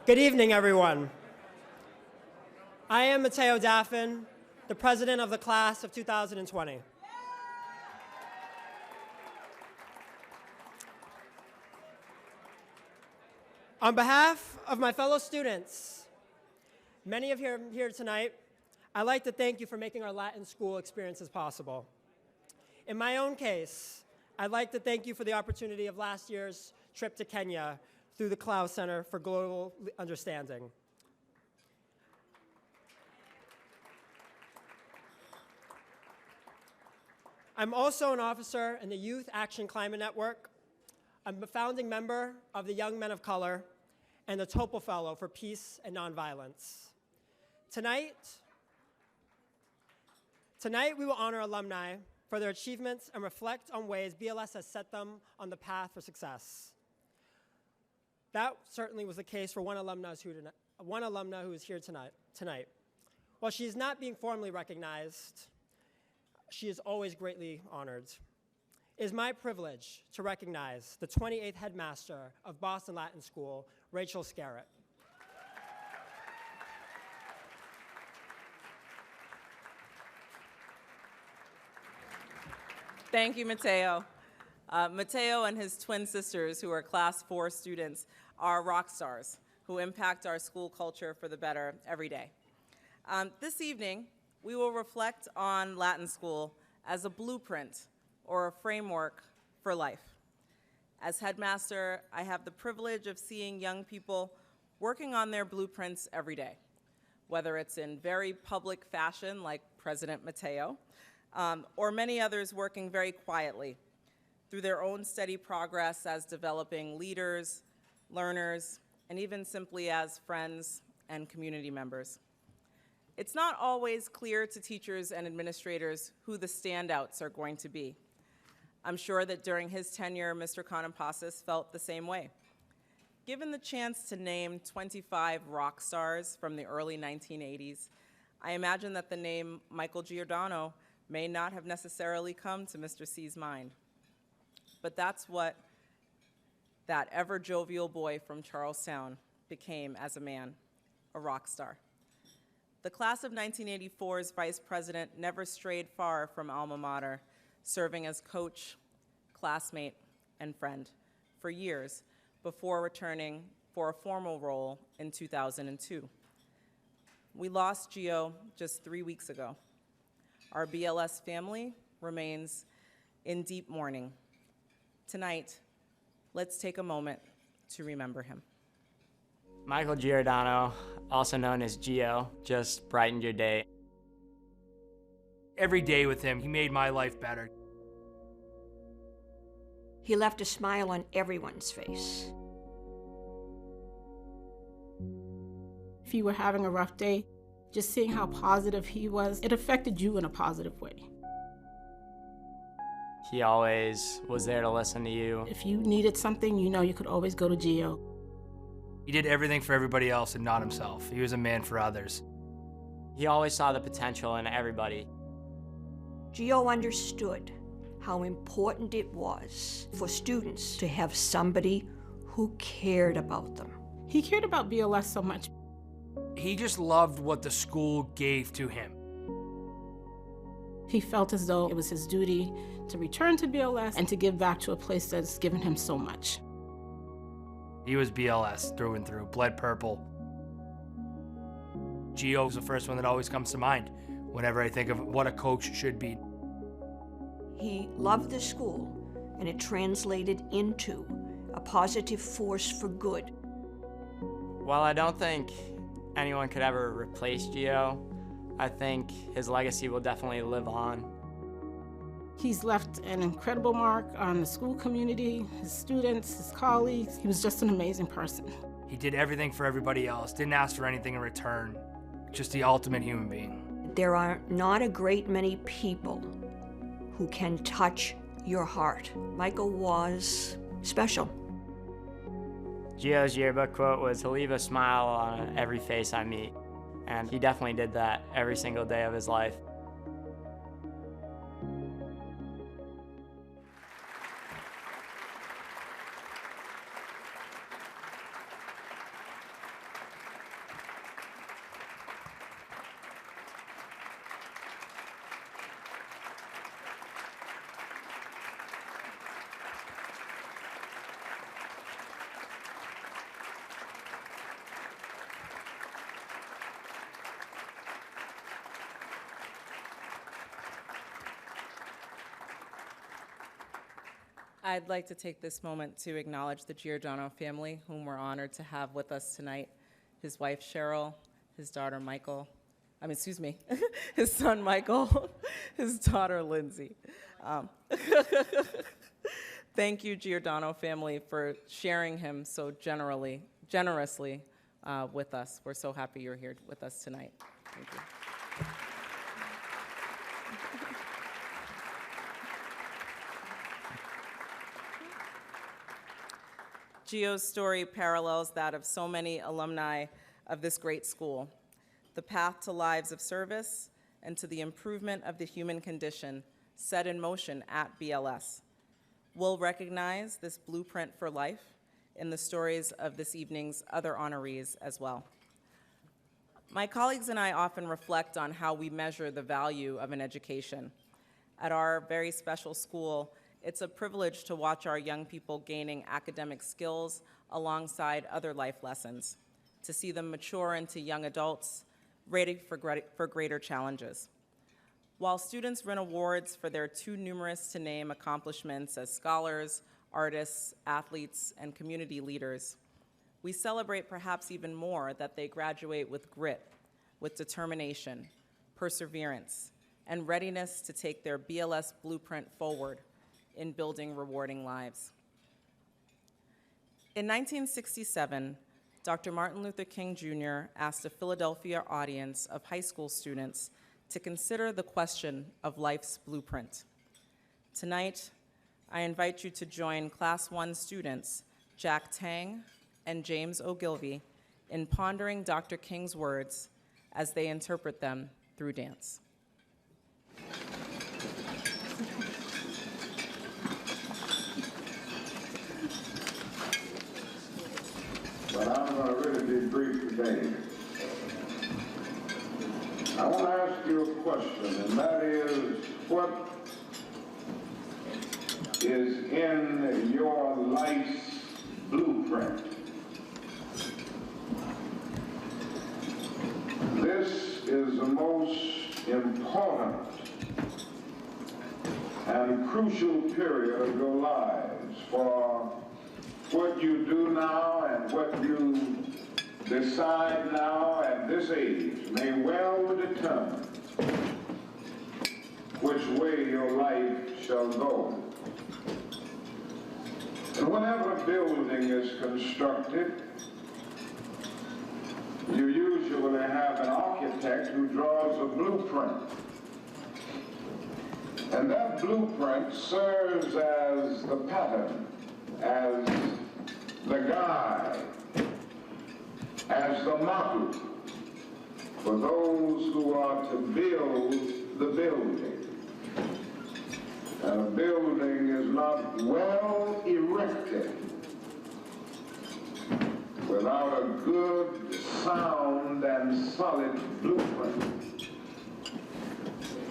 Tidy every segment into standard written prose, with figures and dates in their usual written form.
Good evening, everyone. I am Mateo Daffin, the president of the class of 2020. On behalf of my fellow students, many of you here tonight, I'd like to thank you for making our Latin school experiences possible. In my own case, I'd like to thank you for the opportunity of last year's trip to Kenya through the Cloud Center for Global Understanding. I'm also an officer in the Youth Action Climate Network. I'm a founding member of the Young Men of Color and the Topol Fellow for Peace and Nonviolence. Tonight we will honor alumni for their achievements and reflect on ways BLS has set them on the path for success. That certainly was the case for one alumna who is here tonight. While she is not being formally recognized, she is always greatly honored. It is my privilege to recognize the 28th headmaster of Boston Latin School, Rachel Scarrett. Thank you, Mateo. Mateo and his twin sisters, who are Class 4 students, are rock stars who impact our school culture for the better every day. This evening, we will reflect on Latin School as a blueprint or a framework for life. As headmaster, I have the privilege of seeing young people working on their blueprints every day, whether it's in very public fashion like President Mateo, or many others working very quietly through their own steady progress as developing leaders, learners, and even simply as friends and community members. It's not always clear to teachers and administrators who the standouts are going to be. I'm sure that during his tenure, Mr. Konopasis felt the same way. Given the chance to name 25 rock stars from the early 1980s, I imagine that the name Michael Giordano may not have necessarily come to Mr. C's mind. But that's what that ever-jovial boy from Charlestown became as a man, a rock star. The class of 1984's vice president never strayed far from alma mater, serving as coach, classmate, and friend for years before returning for a formal role in 2002. We lost Gio just 3 weeks ago. Our BLS family remains in deep mourning. Tonight, let's take a moment to remember him. Michael Giordano, also known as Gio, just brightened your day. Every day with him, he made my life better. He left a smile on everyone's face. If you were having a rough day, just seeing how positive he was, it affected you in a positive way. He always was there to listen to you. If you needed something, you know you could always go to Gio. He did everything for everybody else and not himself. He was a man for others. He always saw the potential in everybody. Gio understood how important it was for students to have somebody who cared about them. He cared about BLS so much. He just loved what the school gave to him. He felt as though it was his duty to return to BLS and to give back to a place that's given him so much. He was BLS through and through, bled purple. Gio was the first one that always comes to mind whenever I think of what a coach should be. He loved the school, and it translated into a positive force for good. While I don't think anyone could ever replace Gio, I think his legacy will definitely live on. He's left an incredible mark on the school community, his students, his colleagues. He was just an amazing person. He did everything for everybody else, didn't ask for anything in return. Just the ultimate human being. There are not a great many people who can touch your heart. Michael was special. Gio's yearbook quote was to leave a smile on every face I meet. And he definitely did that every single day of his life. I'd like to take this moment to acknowledge the Giordano family, whom we're honored to have with us tonight. His wife, Cheryl, his daughter, his son, Michael, his daughter, Lindsay. Thank you, Giordano family, for sharing him so generously with us. We're so happy you're here with us tonight. Thank you. Gio's story parallels that of so many alumni of this great school. The path to lives of service and to the improvement of the human condition set in motion at BLS. We'll recognize this blueprint for life in the stories of this evening's other honorees as well. My colleagues and I often reflect on how we measure the value of an education. At our very special school, it's a privilege to watch our young people gaining academic skills alongside other life lessons, to see them mature into young adults, ready for greater challenges. While students win awards for their too numerous to name accomplishments as scholars, artists, athletes, and community leaders, we celebrate perhaps even more that they graduate with grit, with determination, perseverance, and readiness to take their BLS blueprint forward in building rewarding lives. In 1967, Dr. Martin Luther King Jr. asked a Philadelphia audience of high school students to consider the question of life's blueprint. Tonight, I invite you to join Class 1 students Jack Tang and James Ogilvy in pondering Dr. King's words as they interpret them through dance. But I'm going to really be brief today. I want to ask you a question, and that is, what is in your life's blueprint? This is the most important and crucial period of your lives, for what you do now and what you decide now at this age may well determine which way your life shall go. And whenever a building is constructed, you usually have an architect who draws a blueprint. And that blueprint serves as the pattern, as the guide, as the model for those who are to build the building. And a building is not well erected without a good, sound, and solid blueprint.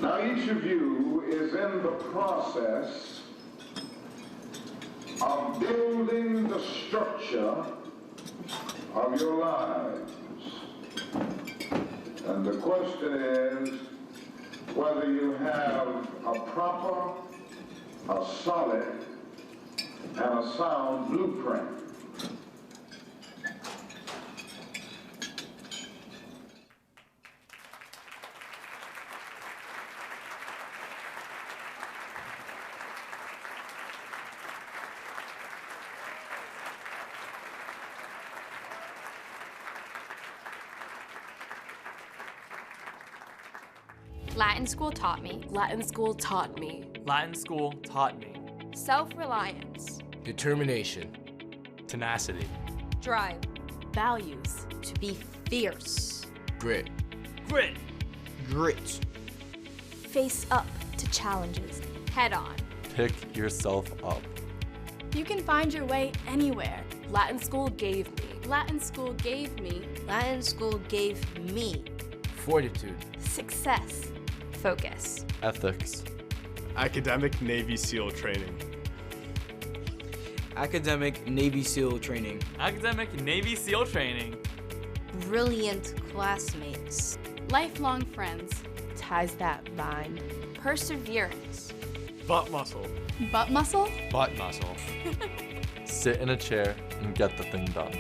Now, each of you is in the process of building the structure of your lives. And the question is whether you have a proper, a solid, and a sound blueprint. Latin school taught me. Latin school taught me. Latin school taught me. Self-reliance. Determination. Tenacity. Drive. Values. To be fierce. Grit. Grit. Grit. Face up to challenges. Head on. Pick yourself up. You can find your way anywhere. Latin school gave me. Latin school gave me. Latin school gave me. Fortitude. Success. Focus. Ethics. Academic Navy SEAL training. Academic Navy SEAL training. Academic Navy SEAL training. Brilliant classmates. Lifelong friends. Ties that bind. Perseverance. Butt muscle. Butt muscle? Butt muscle. Sit in a chair and get the thing done.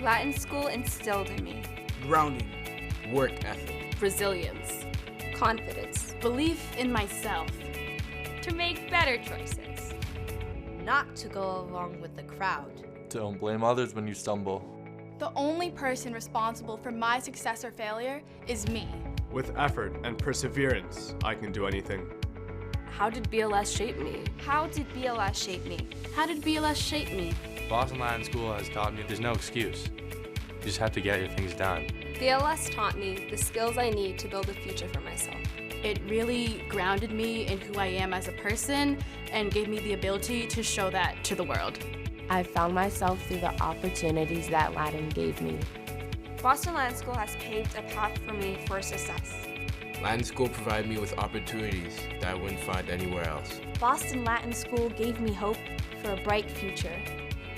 Latin school instilled in me Grounding. Work ethic. Resilience. confidence Belief in myself. to make better choices. Not to go along with the crowd. Don't blame others when you stumble. The only person responsible for my success or failure is me. With effort and perseverance, I can do anything. How did BLS shape me? How did BLS shape me? How did BLS shape me? Boston Latin School has taught me there's no excuse. You just have to get your things done. BLS taught me the skills I need to build a future for myself. It really grounded me in who I am as a person and gave me the ability to show that to the world. I found myself through the opportunities that Latin gave me. Boston Latin School has paved a path for me for success. Latin School provided me with opportunities that I wouldn't find anywhere else. Boston Latin School gave me hope for a bright future.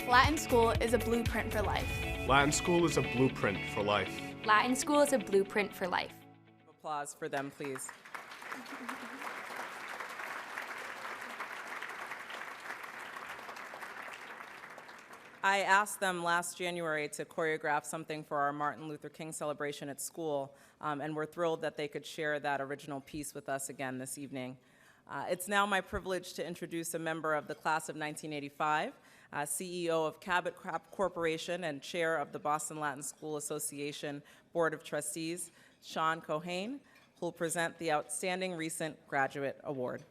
Latin School is a blueprint for life. Latin School is a blueprint for life. Latin School is a blueprint for life. Applause for them, please. I asked them last January to choreograph something for our Martin Luther King celebration at school, and we're thrilled that they could share that original piece with us again this evening. It's now my privilege to introduce a member of the class of 1985, CEO of Cabot Corporation and chair of the Boston Latin School Association Board of Trustees, Sean Cohane, who will present the Outstanding Recent Graduate Award.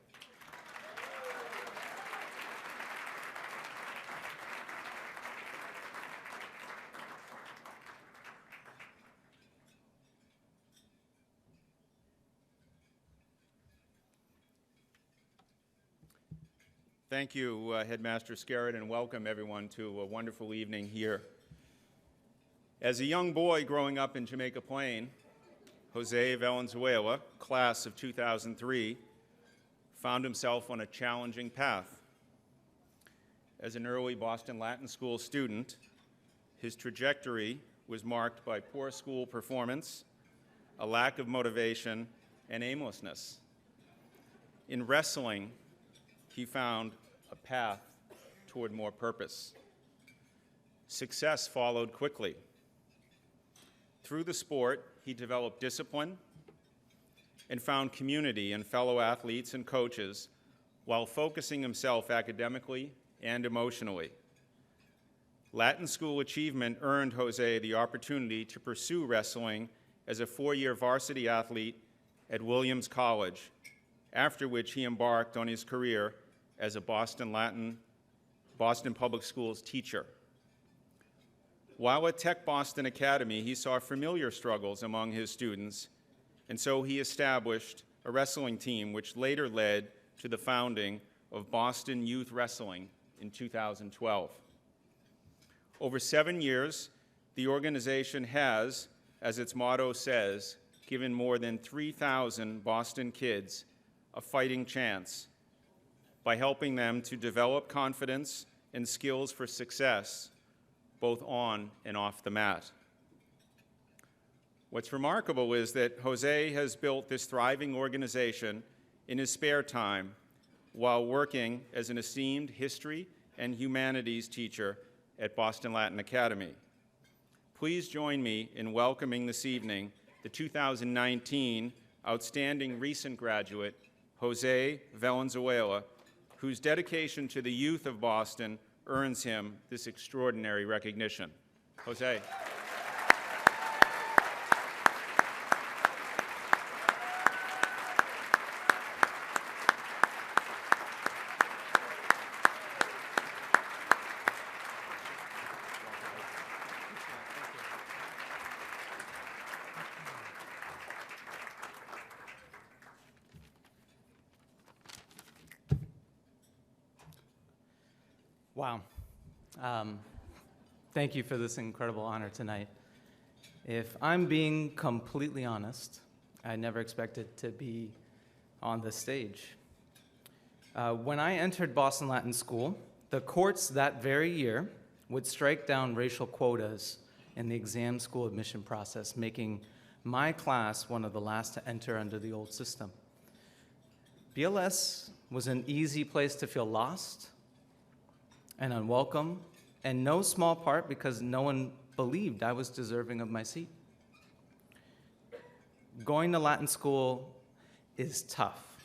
Thank you, Headmaster Scarrett, and welcome everyone to a wonderful evening here. As a young boy growing up in Jamaica Plain, José Valenzuela, class of 2003, found himself on a challenging path. As an early Boston Latin School student, his trajectory was marked by poor school performance, a lack of motivation, and aimlessness. In wrestling, he found a path toward more purpose. Success followed quickly. Through the sport, he developed discipline and found community in fellow athletes and coaches while focusing himself academically and emotionally. Latin school achievement earned José the opportunity to pursue wrestling as a four-year varsity athlete at Williams College, after which he embarked on his career as a Boston Public Schools teacher. While at Tech Boston Academy, he saw familiar struggles among his students, and so he established a wrestling team which later led to the founding of Boston Youth Wrestling in 2012. Over 7 years, the organization has, as its motto says, given more than 3,000 Boston kids a fighting chance by helping them to develop confidence and skills for success, both on and off the mat. What's remarkable is that José has built this thriving organization in his spare time while working as an esteemed history and humanities teacher at Boston Latin Academy. Please join me in welcoming this evening the 2019 Outstanding Recent Graduate, José Valenzuela, whose dedication to the youth of Boston earns him this extraordinary recognition. José. Wow. Thank you for this incredible honor tonight. If I'm being completely honest, I never expected to be on this stage. When I entered Boston Latin School, the courts that very year would strike down racial quotas in the exam school admission process, making my class one of the last to enter under the old system. BLS was an easy place to feel lost and unwelcome, in no small part because no one believed I was deserving of my seat. Going to Latin school is tough.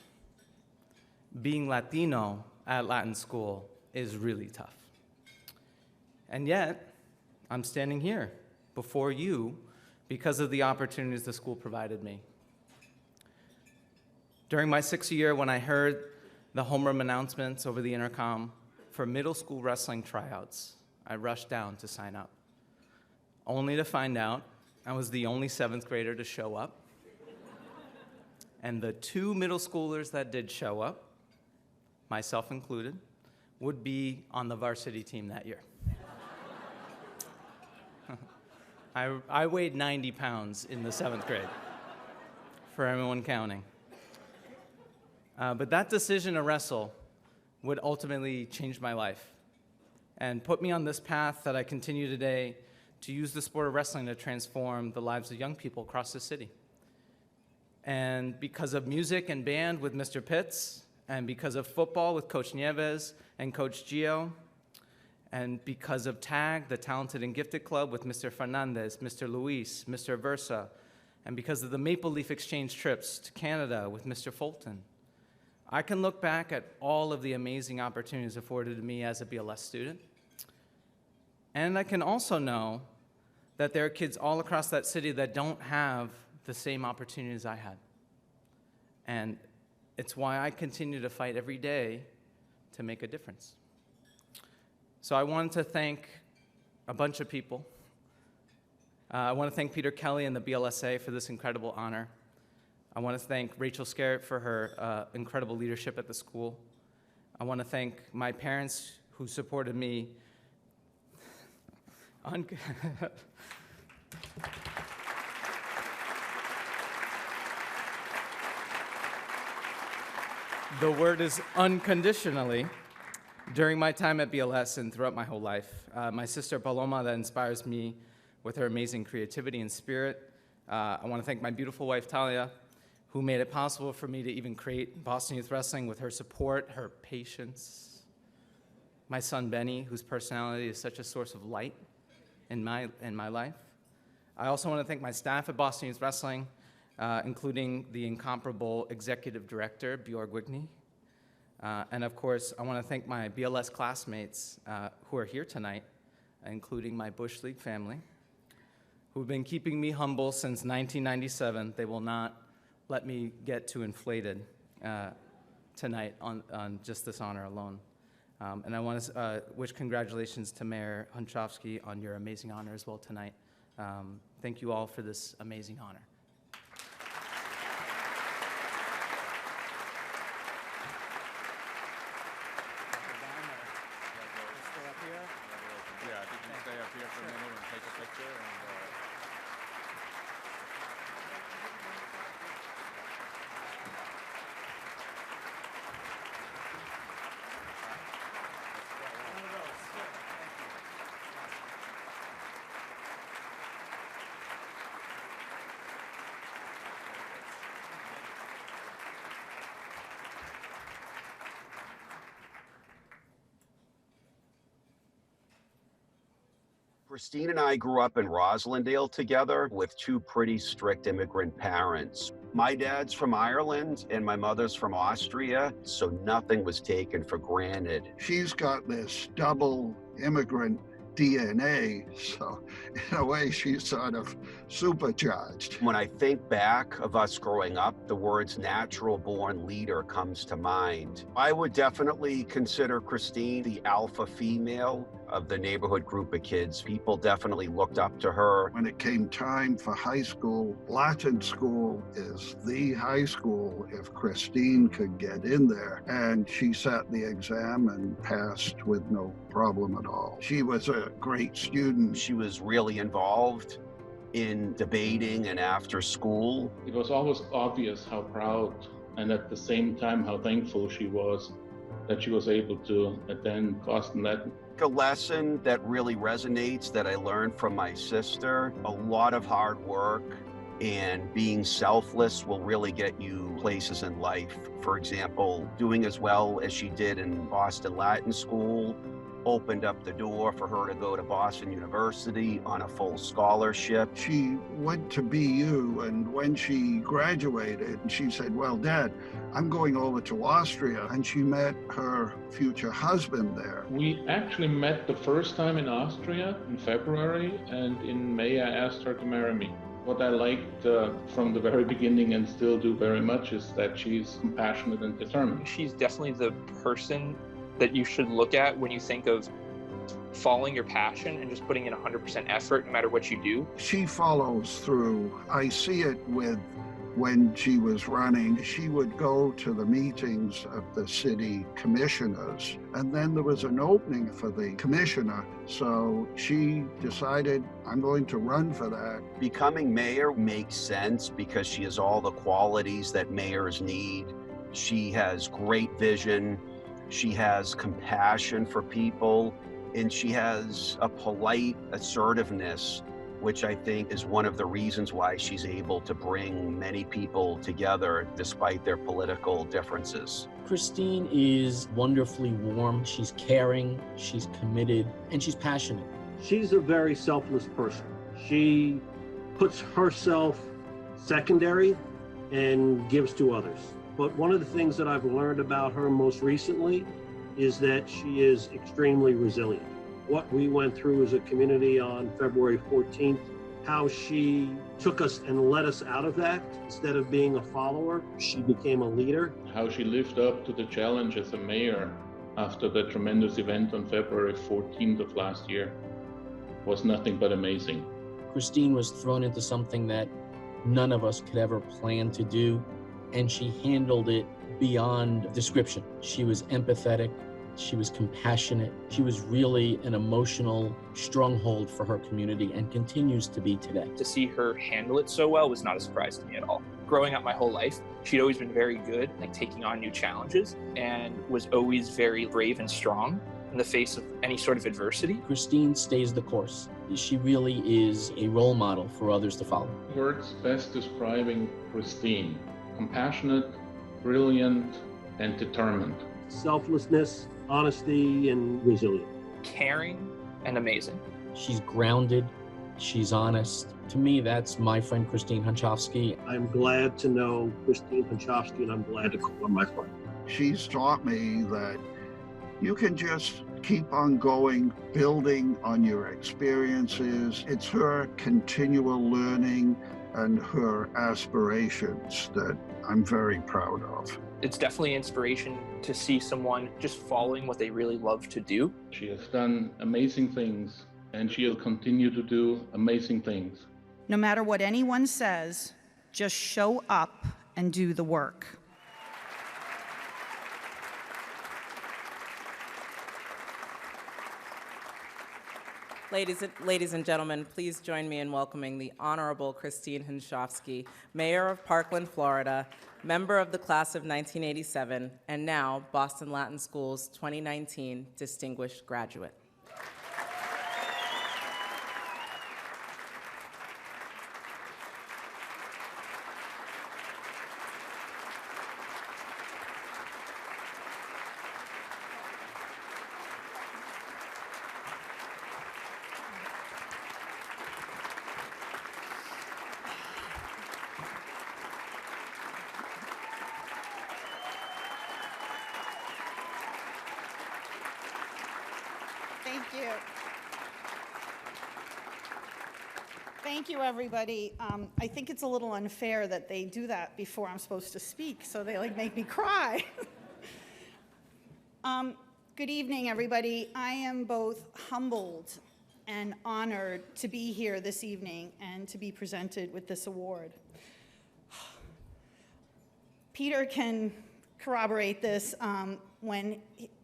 Being Latino at Latin school is really tough. And yet, I'm standing here before you because of the opportunities the school provided me. During my 6th year, when I heard the homeroom announcements over the intercom for middle school wrestling tryouts, I rushed down to sign up, only to find out I was the only 7th grader to show up. And the 2 middle schoolers that did show up, myself included, would be on the varsity team that year. I weighed 90 pounds in the 7th grade, for everyone counting. But that decision to wrestle would ultimately change my life and put me on this path that I continue today to use the sport of wrestling to transform the lives of young people across the city. And because of music and band with Mr. Pitts, and because of football with Coach Nieves and Coach Gio, and because of TAG, the Talented and Gifted Club with Mr. Fernandez, Mr. Luis, Mr. Versa, and because of the Maple Leaf Exchange trips to Canada with Mr. Fulton, I can look back at all of the amazing opportunities afforded to me as a BLS student. And I can also know that there are kids all across that city that don't have the same opportunities I had. And it's why I continue to fight every day to make a difference. So I wanted to thank a bunch of people. I want to thank Peter Kelly and the BLSA for this incredible honor. I want to thank Rachel Scarrett for her incredible leadership at the school. I want to thank my parents who supported me The word is unconditionally during my time at BLS and throughout my whole life. My sister Paloma, that inspires me with her amazing creativity and spirit. I want to thank my beautiful wife Talia, who made it possible for me to even create Boston Youth Wrestling with her support, her patience. My son Benny, whose personality is such a source of light in my life. I also want to thank my staff at Boston Youth Wrestling, including the incomparable executive director, Bjorg Wigney. And of course, I want to thank my BLS classmates who are here tonight, including my Bush League family, who've been keeping me humble since 1997. They will not let me get too inflated tonight on just this honor alone. And I want to wish congratulations to Mayor Hunschofsky on your amazing honor as well tonight. Thank you all for this amazing honor. Yeah, if you can stay up here for a minute and take a picture. Christine and I grew up in Roslindale together with 2 pretty strict immigrant parents. My dad's from Ireland and my mother's from Austria, so nothing was taken for granted. She's got this double immigrant DNA, so in a way she's sort of supercharged. When I think back of us growing up, the words natural born leader comes to mind. I would definitely consider Christine the alpha female of the neighborhood group of kids. People definitely looked up to her. When it came time for high school, Latin school is the high school if Christine could get in there. And she sat the exam and passed with no problem at all. She was a great student. She was really involved in debating and after school. It was almost obvious how proud and at the same time how thankful she was that she was able to attend Boston Latin. A lesson that really resonates that I learned from my sister, a lot of hard work And being selfless will really get you places in life. For example, doing as well as she did in Boston Latin School opened up the door for her to go to Boston University on a full scholarship. She went to BU, and when she graduated, she said, well, Dad, I'm going over to Austria. And she met her future husband there. We actually met the first time in Austria in February, and in May I asked her to marry me. What I liked from the very beginning and still do very much is that she's compassionate and determined. She's definitely the person that you should look at when you think of following your passion and just putting in 100% effort no matter what you do. She follows through. I see it with when she was running. She would go to the meetings of the city commissioners, and then there was an opening for the commissioner. So she decided, I'm going to run for that. Becoming mayor makes sense because she has all the qualities that mayors need. She has great vision. She has compassion for people, and she has a polite assertiveness, which I think is one of the reasons why she's able to bring many people together despite their political differences. Christine is wonderfully warm. She's caring, she's committed, and she's passionate. She's a very selfless person. She puts herself secondary and gives to others. But one of the things that I've learned about her most recently is that she is extremely resilient. What we went through as a community on February 14th, how she took us and led us out of that. Instead of being a follower, she became a leader. How she lived up to the challenge as a mayor after the tremendous event on February 14th of last year was nothing but amazing. Christine was thrown into something that none of us could ever plan to do, and she handled it beyond description. She was empathetic, she was compassionate, she was really an emotional stronghold for her community and continues to be today. To see her handle it so well was not a surprise to me at all. Growing up my whole life, she'd always been very good at taking on new challenges and was always very brave and strong in the face of any sort of adversity. Christine stays the course. She really is a role model for others to follow. Words best describing Christine: compassionate, brilliant, and determined. Selflessness, honesty, and resilience. Caring and amazing. She's grounded, she's honest. To me, that's my friend Christine Hunschofsky. I'm glad to know Christine Hunschofsky, and I'm glad to call her my friend. She's taught me that you can just keep on going, building on your experiences. It's her continual learning and her aspirations that I'm very proud of. It's definitely inspiration to see someone just following what they really love to do. She has done amazing things, and she'll continue to do amazing things. No matter what anyone says, just show up and do the work. Ladies and gentlemen, please join me in welcoming the Honorable Christine Hunschofsky, Mayor of Parkland, Florida, member of the class of 1987, and now Boston Latin School's 2019 Distinguished Graduate. Thank you. Thank you, everybody. I think it's a little unfair that they do that before I'm supposed to speak, so they make me cry. Good evening, everybody. I am both humbled and honored to be here this evening and to be presented with this award. Peter can corroborate this. When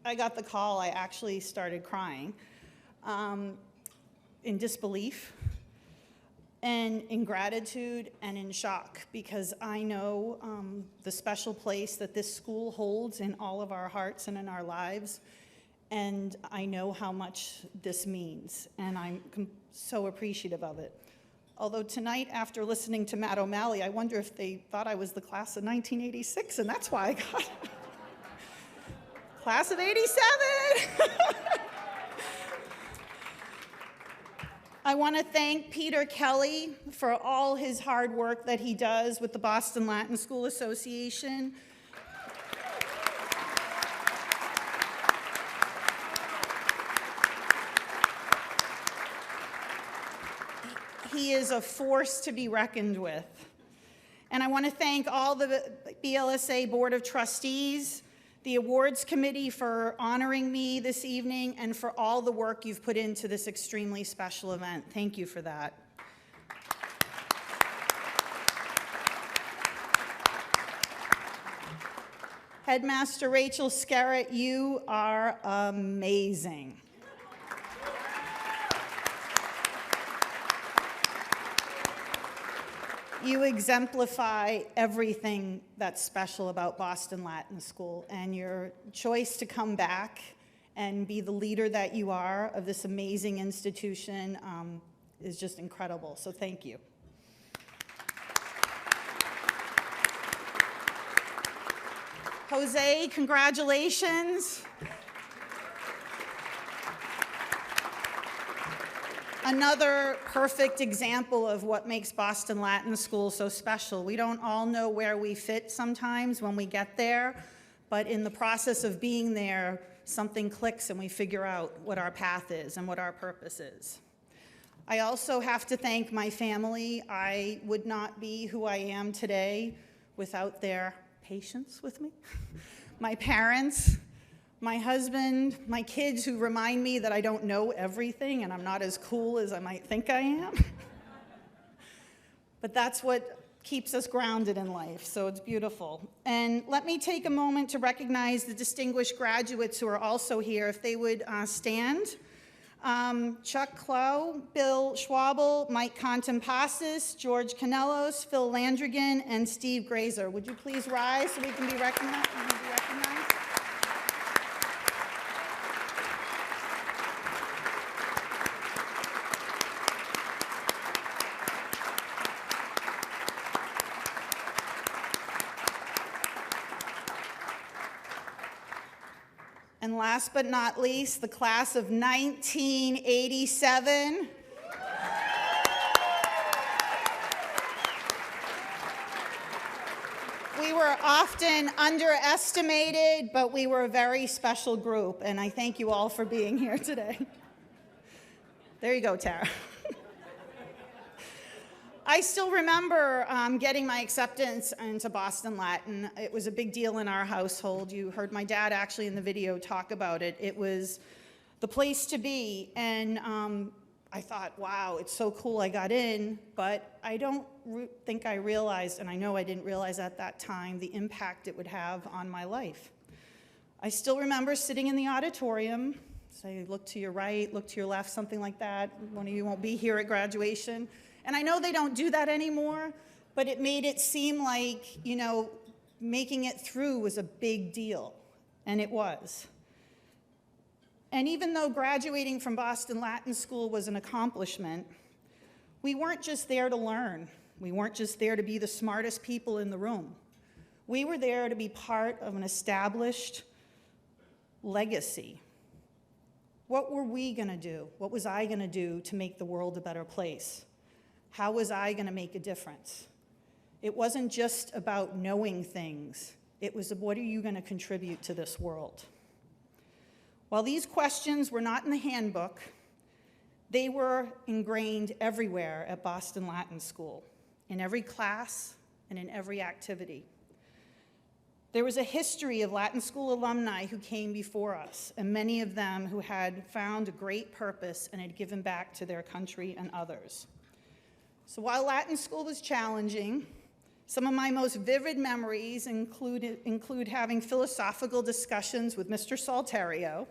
I got the call, I actually started crying in disbelief and in gratitude and in shock, because I know the special place that this school holds in all of our hearts and in our lives, and I know how much this means, and I'm so appreciative of it. Although tonight, after listening to Matt O'Malley, I wonder if they thought I was the class of 1986, and that's why I got it. Class of 87! I want to thank Peter Kelly for all his hard work that he does with the Boston Latin School Association. He is a force to be reckoned with. And I want to thank all the BLSA Board of Trustees, the awards committee for honoring me this evening, and for all the work you've put into this extremely special event. Thank you for that. Headmaster Rachel Skerritt, you are amazing. You exemplify everything that's special about Boston Latin School, and your choice to come back and be the leader that you are of this amazing institution is just incredible, so thank you. Jose, congratulations. Another perfect example of what makes Boston Latin School so special. We don't all know where we fit sometimes when we get there, but in the process of being there, something clicks and we figure out what our path is and what our purpose is. I also have to thank my family. I would not be who I am today without their patience with me. My parents, my husband, my kids who remind me that I don't know everything and I'm not as cool as I might think I am. But that's what keeps us grounded in life, so it's beautiful. And let me take a moment to recognize the distinguished graduates who are also here. If they would stand. Chuck Clough, Bill Schwabel, Mike Contempasis, George Canellos, Phil Landrigan, and Steve Grazer. Would you please rise so we can be recognized? And last but not least, the class of 1987. We were often underestimated, but we were a very special group, and I thank you all for being here today. There you go, Tara. I still remember getting my acceptance into Boston Latin. It was a big deal in our household. You heard my dad actually in the video talk about it. It was the place to be, and I thought, wow, it's so cool I got in, but I don't think I realized, and I know I didn't realize at that time, the impact it would have on my life. I still remember sitting in the auditorium, say, look to your right, look to your left, something like that. One of you won't be here at graduation. And I know they don't do that anymore, but it made it seem like, you know, making it through was a big deal, and it was. And even though graduating from Boston Latin School was an accomplishment, we weren't just there to learn. We weren't just there to be the smartest people in the room. We were there to be part of an established legacy. What were we going to do? What was I going to do to make the world a better place? How was I going to make a difference? It wasn't just about knowing things. It was, what are you going to contribute to this world? While these questions were not in the handbook, they were ingrained everywhere at Boston Latin School, in every class and in every activity. There was a history of Latin School alumni who came before us, and many of them who had found a great purpose and had given back to their country and others. So while Latin School was challenging, some of my most vivid memories include having philosophical discussions with Mr. Salterio,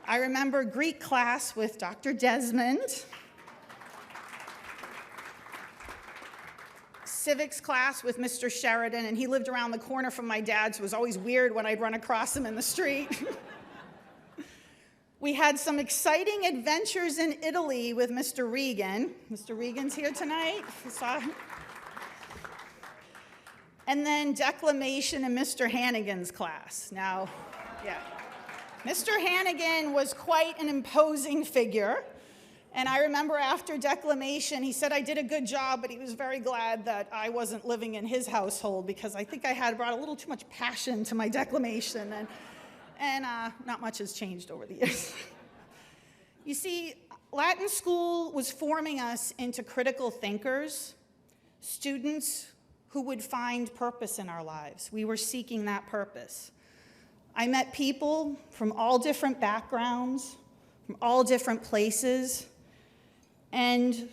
I remember Greek class with Dr. Desmond, civics class with Mr. Sheridan, and he lived around the corner from my dad, so it was always weird when I'd run across him in the street. We had some exciting adventures in Italy with Mr. Regan. Mr. Regan's here tonight. You saw him. And then declamation in Mr. Hannigan's class. Now, yeah. Mr. Hannigan was quite an imposing figure. And I remember after declamation, he said I did a good job, but he was very glad that I wasn't living in his household because I think I had brought a little too much passion to my declamation. And not much has changed over the years. You see, Latin school was forming us into critical thinkers, students who would find purpose in our lives. We were seeking that purpose. I met people from all different backgrounds, from all different places, and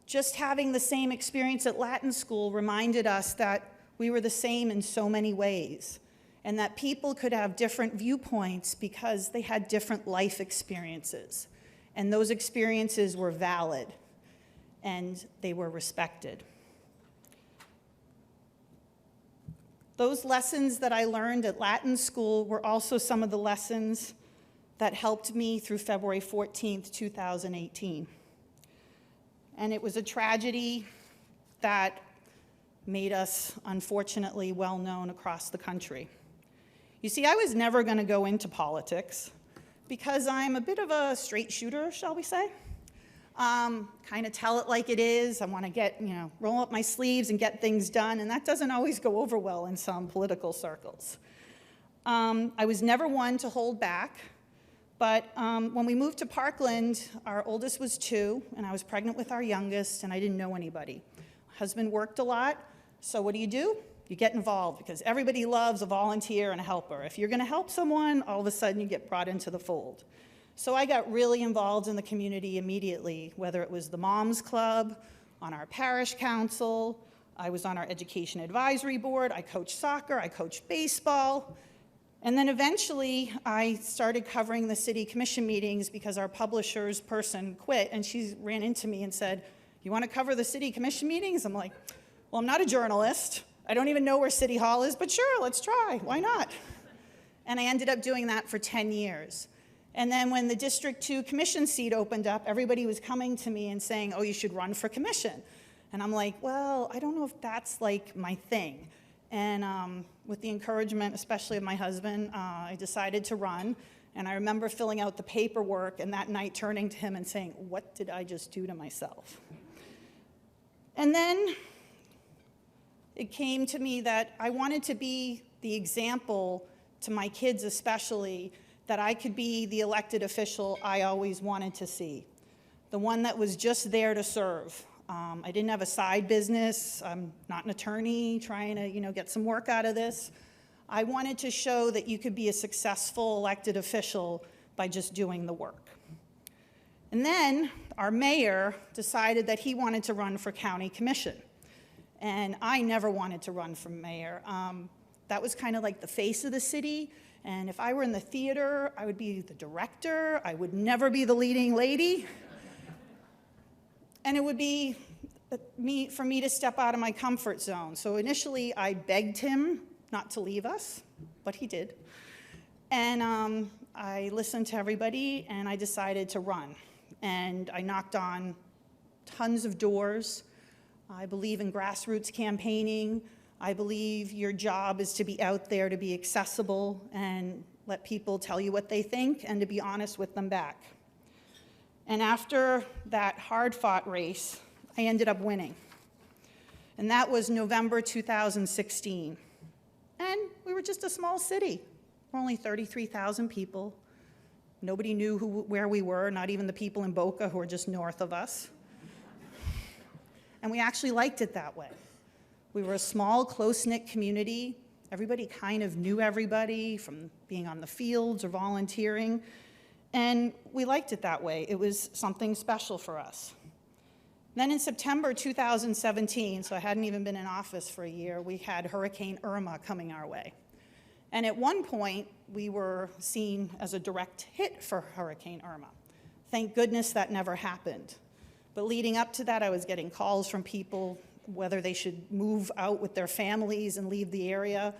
just having the same experience at Latin school reminded us that we were the same in so many ways, and that people could have different viewpoints because they had different life experiences, and those experiences were valid, and they were respected. Those lessons that I learned at Latin school were also some of the lessons that helped me through February 14th, 2018. And it was a tragedy that made us, unfortunately, well known across the country. You see, I was never going to go into politics because I'm a bit of a straight shooter, shall we say. Kind of tell it like it is. I want to roll up my sleeves and get things done, and that doesn't always go over well in some political circles. I was never one to hold back, but when we moved to Parkland, our oldest was 2, and I was pregnant with our youngest, and I didn't know anybody. My husband worked a lot, so what do? You get involved because everybody loves a volunteer and a helper. If you're going to help someone, all of a sudden you get brought into the fold. So I got really involved in the community immediately, whether it was the Moms Club, on our parish council, I was on our education advisory board, I coached soccer, I coached baseball, and then eventually I started covering the city commission meetings because our publishers person quit, and she ran into me and said, "You want to cover the city commission meetings?" I'm like, "Well, I'm not a journalist. I don't even know where City Hall is, but sure, let's try. Why not?" And I ended up doing that for 10 years. And then when the District 2 commission seat opened up, everybody was coming to me and saying, "Oh, you should run for commission." And I'm like, well, I don't know if that's like my thing. And with the encouragement, especially of my husband, I decided to run. And I remember filling out the paperwork and that night turning to him and saying, "What did I just do to myself?" And then it came to me that I wanted to be the example to my kids especially, that I could be the elected official I always wanted to see, the one that was just there to serve. I didn't have a side business. I'm not an attorney trying to get some work out of this. I wanted to show that you could be a successful elected official by just doing the work. And then our mayor decided that he wanted to run for county commission. And I never wanted to run for mayor. That was kind of like the face of the city. And if I were in the theater, I would be the director. I would never be the leading lady. And it would be for me to step out of my comfort zone. So initially, I begged him not to leave us, but he did. And I listened to everybody, and I decided to run. And I knocked on tons of doors. I believe in grassroots campaigning. I believe your job is to be out there, to be accessible, and let people tell you what they think, and to be honest with them back. And after that hard-fought race, I ended up winning. And that was November 2016. And we were just a small city. We're only 33,000 people. Nobody knew where we were, not even the people in Boca who were just north of us. And we actually liked it that way. We were a small, close-knit community. Everybody kind of knew everybody from being on the fields or volunteering. And we liked it that way. It was something special for us. Then in September 2017, so I hadn't even been in office for a year, we had Hurricane Irma coming our way. And at one point, we were seen as a direct hit for Hurricane Irma. Thank goodness that never happened. But leading up to that, I was getting calls from people whether they should move out with their families and leave the area.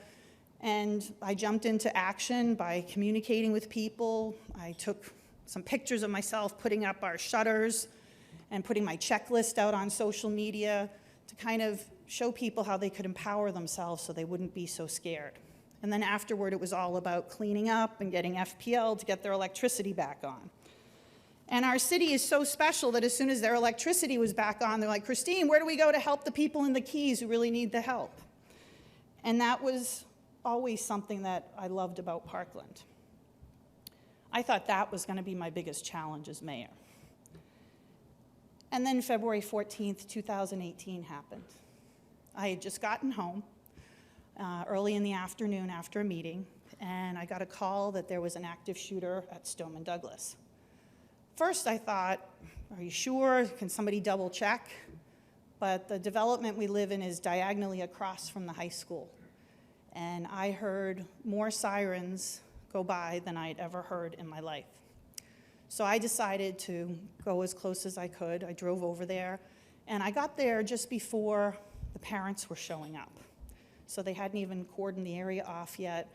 And I jumped into action by communicating with people. I took some pictures of myself putting up our shutters and putting my checklist out on social media to kind of show people how they could empower themselves so they wouldn't be so scared. And then afterward, it was all about cleaning up and getting FPL to get their electricity back on. And our city is so special that as soon as their electricity was back on, they're like, Christine, where do we go to help the people in the Keys who really need the help? And that was always something that I loved about Parkland. I thought that was going to be my biggest challenge as mayor. And then February 14th, 2018 happened. I had just gotten home early in the afternoon after a meeting, and I got a call that there was an active shooter at Stoneman Douglas. First I thought, are you sure? Can somebody double check? But the development we live in is diagonally across from the high school. And I heard more sirens go by than I'd ever heard in my life. So I decided to go as close as I could. I drove over there, and I got there just before the parents were showing up. So they hadn't even cordoned the area off yet.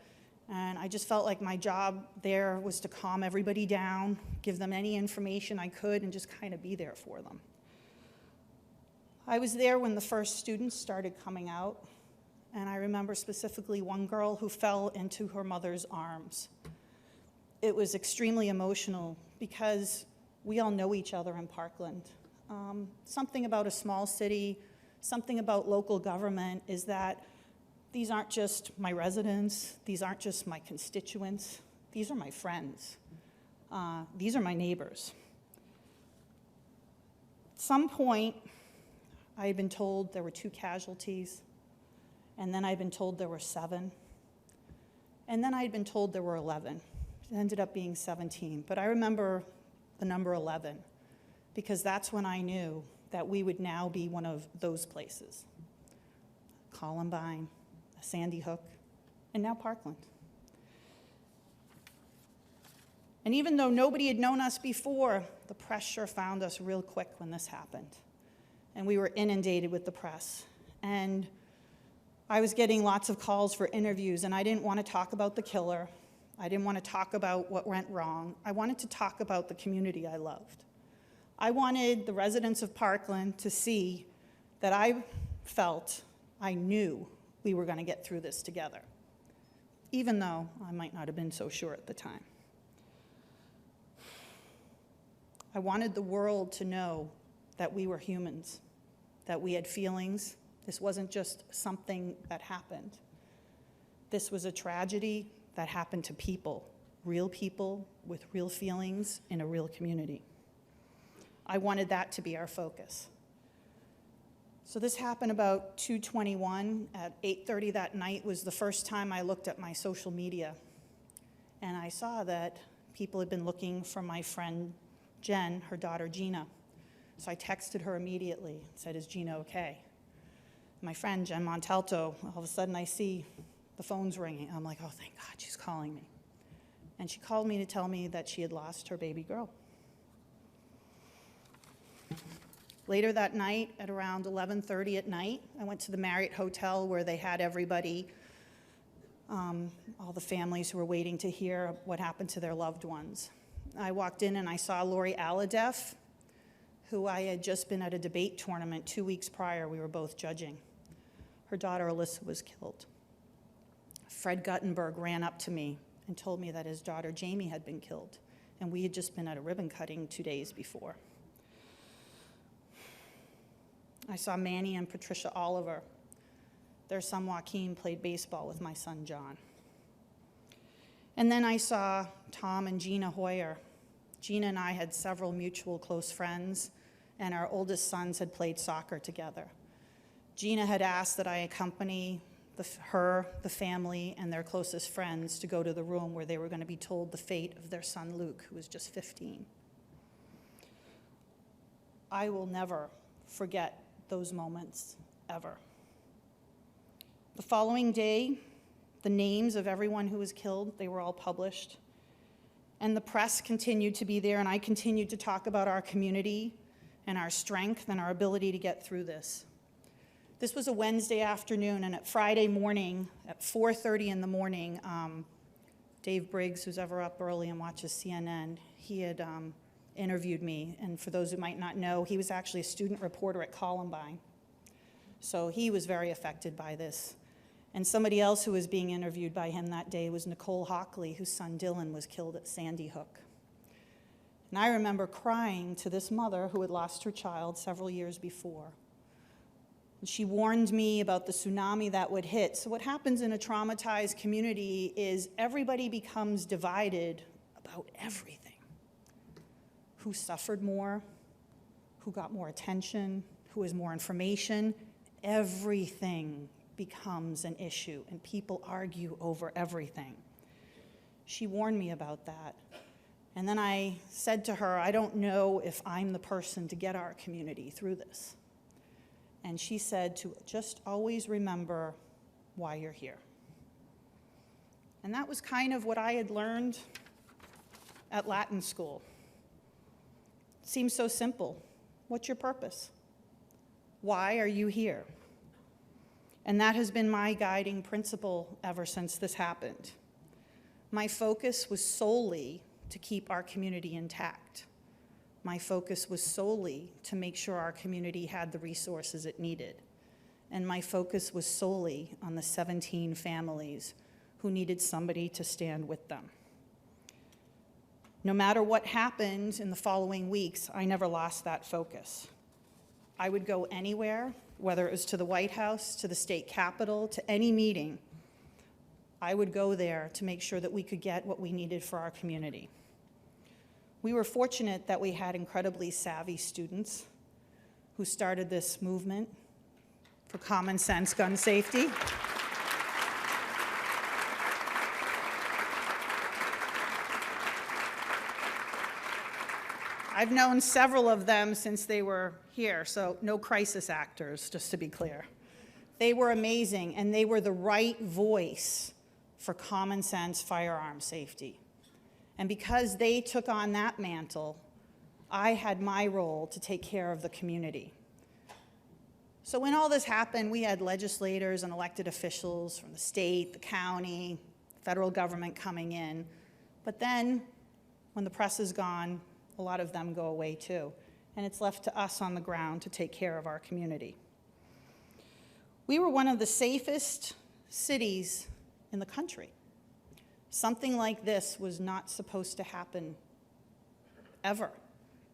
And I just felt like my job there was to calm everybody down, give them any information I could, and just kind of be there for them. I was there when the first students started coming out, and I remember specifically one girl who fell into her mother's arms. It was extremely emotional because we all know each other in Parkland. Something about a small city, something about local government is that these aren't just my residents, these aren't just my constituents, these are my friends. These are my neighbors. At some point, I had been told there were 2 casualties, and then I'd been told there were 7, and then I'd been told there were 11. It ended up being 17, but I remember the number 11 because that's when I knew that we would now be one of those places. Columbine, Sandy Hook, and now Parkland. And even though nobody had known us before, the press sure found us real quick when this happened. And we were inundated with the press. And I was getting lots of calls for interviews, and I didn't want to talk about the killer. I didn't want to talk about what went wrong. I wanted to talk about the community I loved. I wanted the residents of Parkland to see that I felt, I knew we were going to get through this together, even though I might not have been so sure at the time. I wanted the world to know that we were humans, that we had feelings. This wasn't just something that happened. This was a tragedy that happened to people with real feelings in a real community. I wanted that to be our focus. So this happened about 2:21. At 8:30 that night was the first time I looked at my social media. And I saw that people had been looking for my friend Jen, her daughter Gina. So I texted her immediately and said, is Gina okay? My friend Jen Montalto, all of a sudden I see the phone's ringing. I'm like, oh, thank God, she's calling me. And she called me to tell me that she had lost her baby girl. Later that night, at around 11:30 at night, I went to the Marriott Hotel where they had everybody, all the families who were waiting to hear what happened to their loved ones. I walked in and I saw Lori Aladef, who I had just been at a debate tournament 2 weeks prior. We were both judging. Her daughter Alyssa was killed. Fred Guttenberg ran up to me and told me that his daughter Jamie had been killed, and we had just been at a ribbon cutting 2 days before. I saw Manny and Patricia Oliver. Their son Joaquin played baseball with my son John. And then I saw Tom and Gina Hoyer. Gina and I had several mutual close friends, and our oldest sons had played soccer together. Gina had asked that I accompany her, the family, and their closest friends to go to the room where they were going to be told the fate of their son Luke, who was just 15. I will never forget those moments, ever. The following day, the names of everyone who was killed, they were all published. And the press continued to be there, and I continued to talk about our community and our strength and our ability to get through this. This was a Wednesday afternoon, and at Friday morning, at 4:30 in the morning, Dave Briggs, who's ever up early and watches CNN, he had interviewed me. And for those who might not know, he was actually a student reporter at Columbine. So he was very affected by this. And somebody else who was being interviewed by him that day was Nicole Hockley, whose son Dylan was killed at Sandy Hook. And I remember crying to this mother who had lost her child several years before. And she warned me about the tsunami that would hit. So what happens in a traumatized community is everybody becomes divided about everything. Who suffered more, who got more attention, who has more information. Everything becomes an issue, and people argue over everything. She warned me about that. And then I said to her, I don't know if I'm the person to get our community through this. And she said to just always remember why you're here. And that was kind of what I had learned at Latin school. It seems so simple. What's your purpose? Why are you here? And that has been my guiding principle ever since this happened. My focus was solely to keep our community intact. My focus was solely to make sure our community had the resources it needed. And my focus was solely on the 17 families who needed somebody to stand with them. No matter what happened in the following weeks, I never lost that focus. I would go anywhere, whether it was to the White House, to the state capitol, to any meeting. I would go there to make sure that we could get what we needed for our community. We were fortunate that we had incredibly savvy students who started this movement for common sense gun safety. I've known several of them since they were here, so no crisis actors, just to be clear. They were amazing, and they were the right voice for common sense firearm safety. And because they took on that mantle, I had my role to take care of the community. So when all this happened, we had legislators and elected officials from the state, the county, federal government coming in. But then, when the press is gone, a lot of them go away too. And it's left to us on the ground to take care of our community. We were one of the safest cities in the country. Something like this was not supposed to happen ever.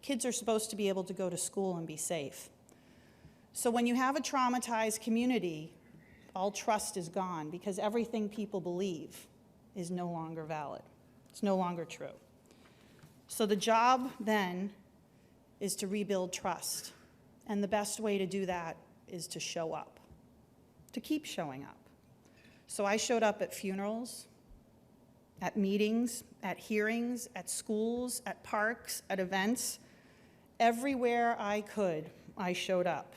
Kids are supposed to be able to go to school and be safe. So when you have a traumatized community, all trust is gone because everything people believe is no longer valid. It's no longer true. So the job then is to rebuild trust. And the best way to do that is to show up, to keep showing up. So I showed up at funerals, at meetings, at hearings, at schools, at parks, at events. Everywhere I could, I showed up.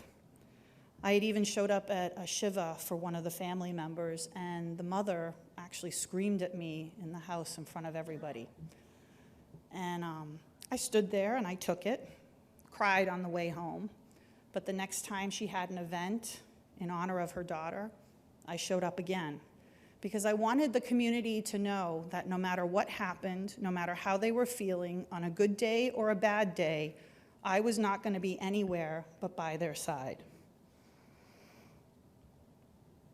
I had even showed up at a Shiva for one of the family members, and the mother actually screamed at me in the house in front of everybody. And I stood there and I took it, cried on the way home. But the next time she had an event in honor of her daughter, I showed up again. Because I wanted the community to know that no matter what happened, no matter how they were feeling, on a good day or a bad day, I was not going to be anywhere but by their side.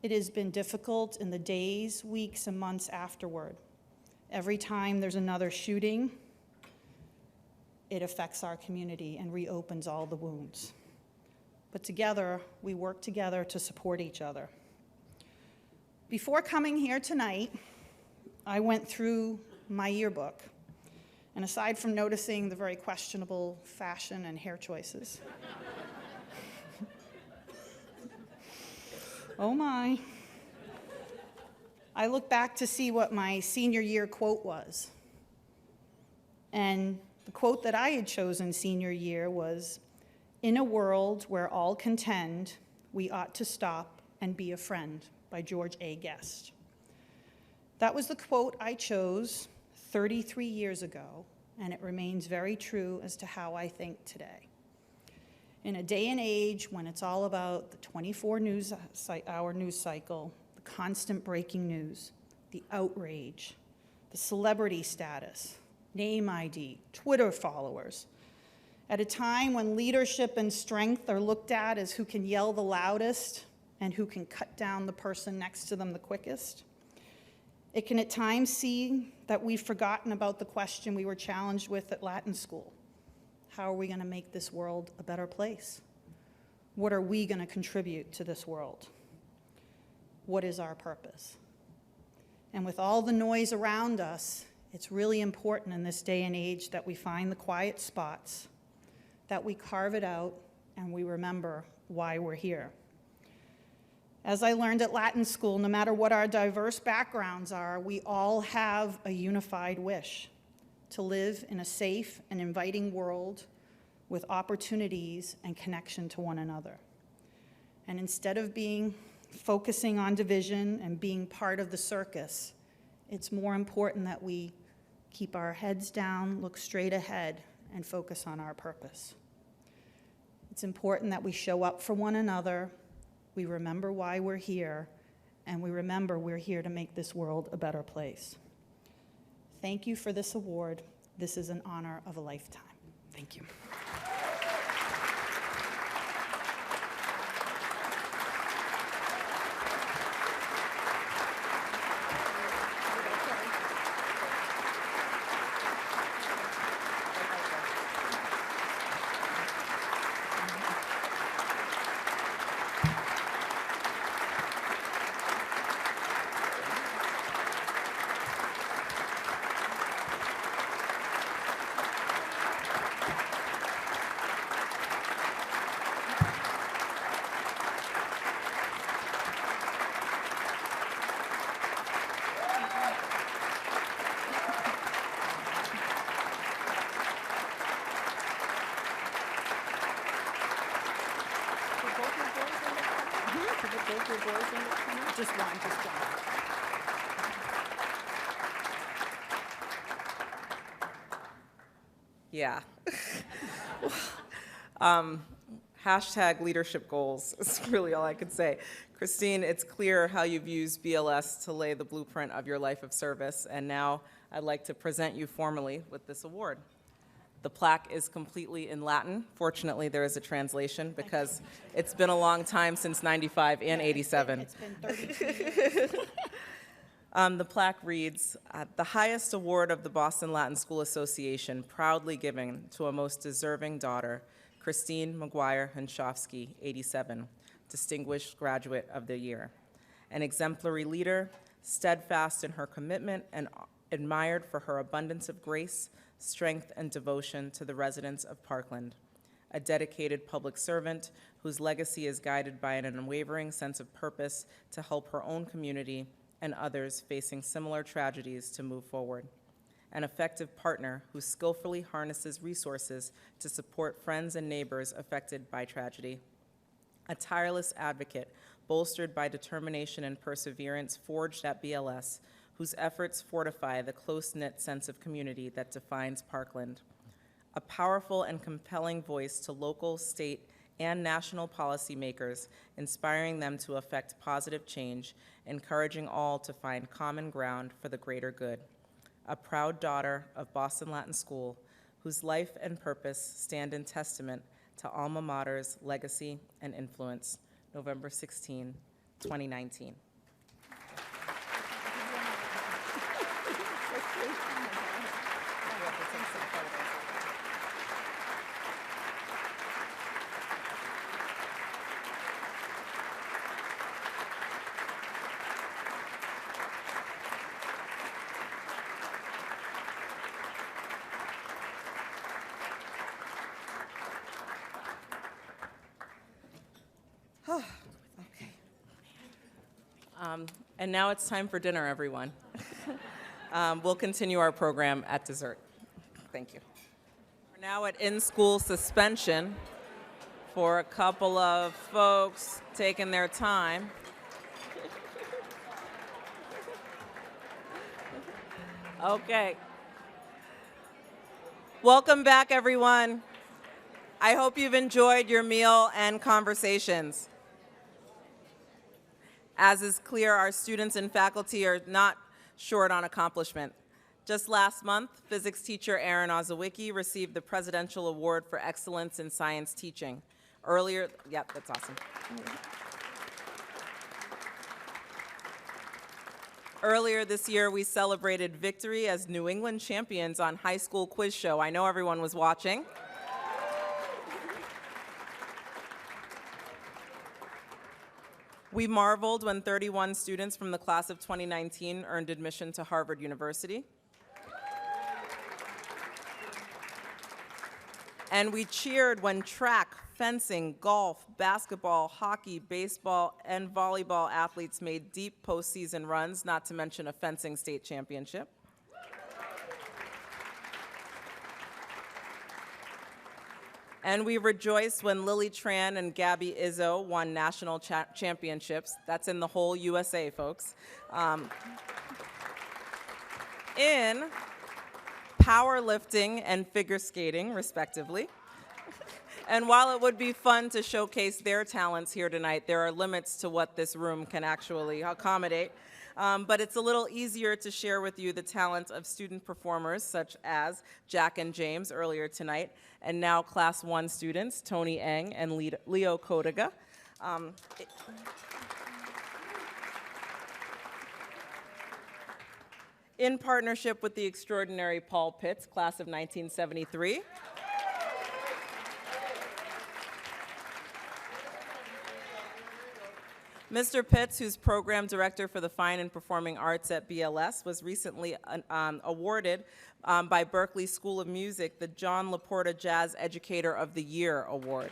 It has been difficult in the days, weeks, and months afterward. Every time there's another shooting, it affects our community and reopens all the wounds. But together, we work together to support each other. Before coming here tonight, I went through my yearbook. And aside from noticing the very questionable fashion and hair choices, oh my, I look back to see what my senior year quote was. And the quote that I had chosen senior year was, "In a world where all contend, we ought to stop and be a friend," by George A. Guest. That was the quote I chose 33 years ago, and it remains very true as to how I think today. In a day and age when it's all about the 24-hour news cycle, the constant breaking news, the outrage, the celebrity status, name ID, Twitter followers. At a time when leadership and strength are looked at as who can yell the loudest and who can cut down the person next to them the quickest, it can at times seem that we've forgotten about the question we were challenged with at Latin school. How are we going to make this world a better place? What are we going to contribute to this world? What is our purpose? And with all the noise around us, it's really important in this day and age that we find the quiet spots, that we carve it out, and we remember why we're here. As I learned at Latin school, no matter what our diverse backgrounds are, we all have a unified wish to live in a safe and inviting world with opportunities and connection to one another. And instead of focusing on division and being part of the circus, it's more important that we keep our heads down, look straight ahead, and focus on our purpose. It's important that we show up for one another, we remember why we're here, and we remember we're here to make this world a better place. Thank you for this award. This is an honor of a lifetime. Thank you. Just one. Yeah. Hashtag leadership goals is really all I could say. Christine, it's clear how you've used BLS to lay the blueprint of your life of service, and now I'd like to present you formally with this award. The plaque is completely in Latin. Fortunately, there is a translation because it's been a long time since 95 and 87. It's been 32 years. The plaque reads, the highest award of the Boston Latin School Association, proudly given to a most deserving daughter, Christine Hunschofsky, 87, Distinguished Graduate of the Year. An exemplary leader, steadfast in her commitment and admired for her abundance of grace, strength, and devotion to the residents of Parkland. A dedicated public servant whose legacy is guided by an unwavering sense of purpose to help her own community and others facing similar tragedies to move forward. An effective partner who skillfully harnesses resources to support friends and neighbors affected by tragedy. A tireless advocate bolstered by determination and perseverance forged at BLS, whose efforts fortify the close-knit sense of community that defines Parkland. A powerful and compelling voice to local, state, and national policymakers, inspiring them to effect positive change, encouraging all to find common ground for the greater good. A proud daughter of Boston Latin School, whose life and purpose stand in testament to alma mater's legacy and influence. November 16, 2019. And now it's time for dinner, everyone. We'll continue our program at dessert. Thank you. We're now at in-school suspension for a couple of folks taking their time. Okay. Welcome back, everyone. I hope you've enjoyed your meal and conversations. As is clear, our students and faculty are not short on accomplishment. Just last month, physics teacher Aaron Ozawicki received the Presidential Award for Excellence in Science Teaching. Earlier, yep, that's awesome. Earlier this year, we celebrated victory as New England champions on High School Quiz Show. I know everyone was watching. We marveled when 31 students from the class of 2019 earned admission to Harvard University. And we cheered when track, fencing, golf, basketball, hockey, baseball, and volleyball athletes made deep postseason runs, not to mention a fencing state championship. And we rejoiced when Lily Tran and Gabby Izzo won national championships. That's in the whole USA, folks. In powerlifting and figure skating, respectively. And while it would be fun to showcase their talents here tonight, there are limits to what this room can actually accommodate. But it's a little easier to share with you the talent of student performers such as Jack and James earlier tonight, and now Class 1 students, Tony Eng and Leo Kodaga. In partnership with the extraordinary Paul Pitts, Class of 1973. Mr. Pitts, who's program director for the Fine and Performing Arts at BLS, was recently awarded by Berklee School of Music the John Laporta Jazz Educator of the Year Award.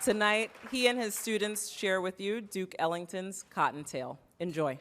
Tonight, he and his students share with you Duke Ellington's Cottontail. Enjoy.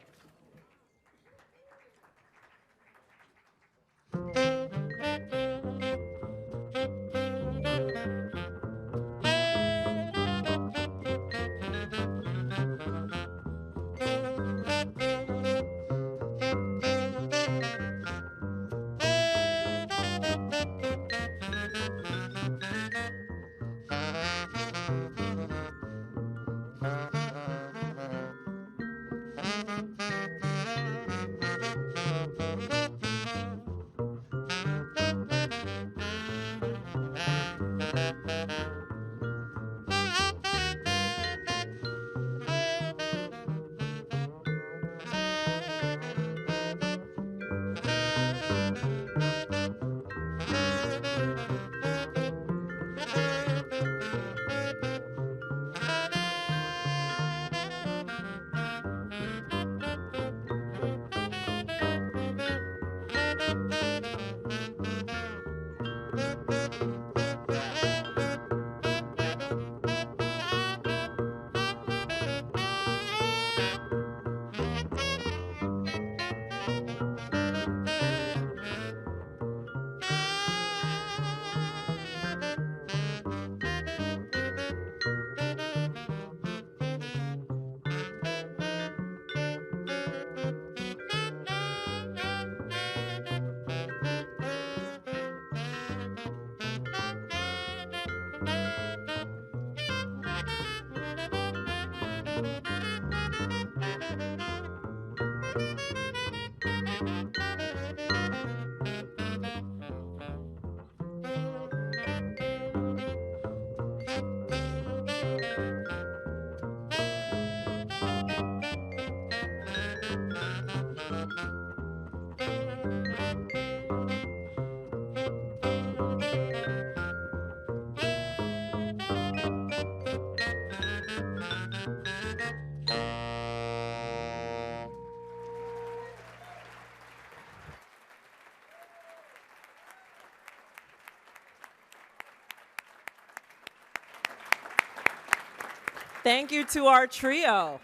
Thank you to our trio.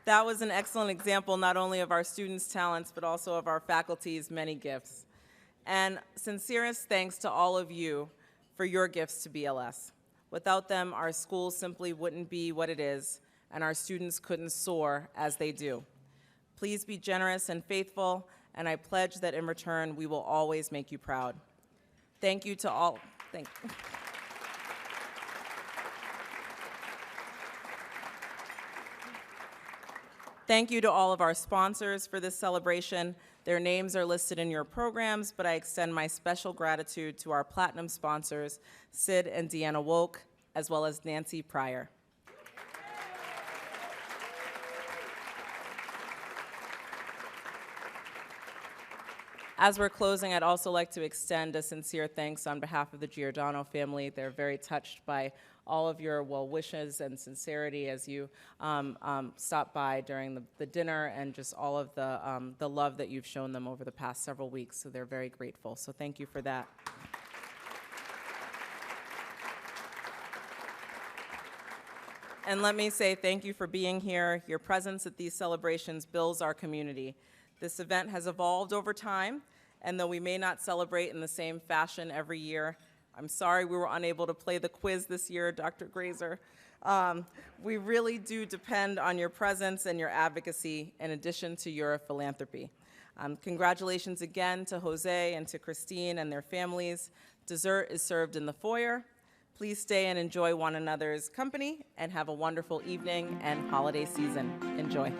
That was an excellent example not only of our students' talents, but also of our faculty's many gifts. And sincerest thanks to all of you for your gifts to BLS. Without them, our school simply wouldn't be what it is, and our students couldn't soar as they do. Please be generous and faithful, and I pledge that in return, we will always make you proud. Thank you to all. Thank you. Thank you to all of our sponsors for this celebration. Their names are listed in your programs, but I extend my special gratitude to our platinum sponsors, Sid and Deanna Woke, as well as Nancy Pryor. As we're closing, I'd also like to extend a sincere thanks on behalf of the Giordano family. They're very touched by all of your well wishes and sincerity as you stopped by during the dinner, and just all of the love that you've shown them over the past several weeks. So they're very grateful. So thank you for that. And let me say thank you for being here. Your presence at these celebrations builds our community. This event has evolved over time, and though we may not celebrate in the same fashion every year, I'm sorry we were unable to play the quiz this year, Dr. Grazer. We really do depend on your presence and your advocacy in addition to your philanthropy. Congratulations again to Jose and to Christine and their families. Dessert is served in the foyer. Please stay and enjoy one another's company and have a wonderful evening and holiday season. Enjoy.